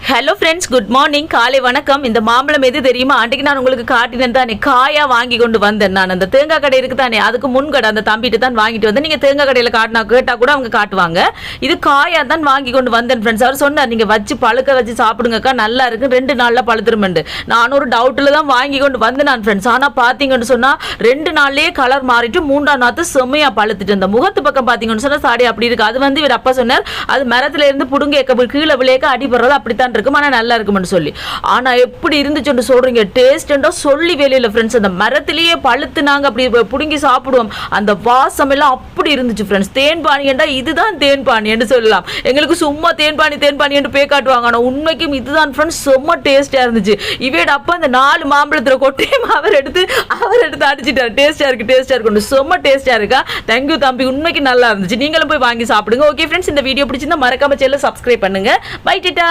Hello friends, good morning, காலை வணக்கம். இந்த மாம்பழம் எது தெரியுமா? அன்றைக்கு நான் உங்களுக்கு காட்டினேன் தானே, காயா வாங்கி கொண்டு வந்தேன். நான் அந்த தேங்காய் கடை இருக்கு தானே, அதுக்கு முன் கடை அந்த தம்பிட்டு தான் வாங்கிட்டு வந்தேன். நீங்கள் தேங்காய் கடையில் கேட்டா கூட அவங்க காட்டுவாங்க. இது காயா தான் வாங்கி கொண்டு வந்தேன் ஃப்ரெண்ட்ஸ். அவர் சொன்னார், நீங்கள் வச்சு பழுக்க வச்சு சாப்பிடுங்கக்கா, நல்லா இருக்கு, 2 நாளில் பழுத்துருமெண்டு. நான் ஒரு டவுட்டில் தான் வாங்கி கொண்டு வந்தேன் நான் ஃப்ரெண்ட்ஸ். ஆனால் பார்த்தீங்கன்னு சொன்னால் 2 நாள்லேயே கலர் மாறிட்டு 3ஆம் நாத்து செம்மையாக பழுத்துட்டு. அந்த முகத்து பக்கம் பார்த்தீங்கன்னு சொன்னால் சாடி அப்படி இருக்கு. அது வந்து இவர் அப்பா சொன்னார், அது மரத்துல இருந்து புடுங்க கீழே விளையக்க அடிபடுறது அப்படித்தான் இருக்கும், ஆனால் நல்லா இருக்கும்னு சொல்லி. ஆனா எப்படி இருந்துச்சுன்னு சொல்றீங்க, டேஸ்டா சொல்லி வேலையில ஃப்ரெண்ட்ஸ். அந்த மரத்திலேயே பழுத்துனாங்க, அப்படி புடுங்கி சாப்பிடுவோம். அந்த வாசம் எல்லாம் அப்படி இருந்துச்சு ஃப்ரெண்ட்ஸ். தேன்பானி என்றா இதுதான் தேன்பானி என்று சொல்லலாம். எங்களுக்கு சும்மா தேன்பானி என்று பே காட்டுவாங்க, ஆனா உண்மைக்கும் இதுதான் ஃப்ரெண்ட்ஸ். செம்ம டேஸ்டா இருந்துச்சு. இவேட அப்பா அந்த 4 மாம்பழத்துல கொட்டையும் அவர் எடுத்து அடிச்சிட்டாரு. டேஸ்டா இருக்கு, செம்ம டேஸ்டா இருக்கா. தேங்க்யூ தம்பி, உண்மைக்கு நல்லா இருந்துச்சு. நீங்களும் போய் வாங்கி சாப்பிடுங்க. ஓகே ஃப்ரெண்ட்ஸ், இந்த வீடியோ பிடிச்சிருந்தா மறக்காம சேனலை சப்ஸ்கிரைப் பண்ணுங்க. பை டாடா.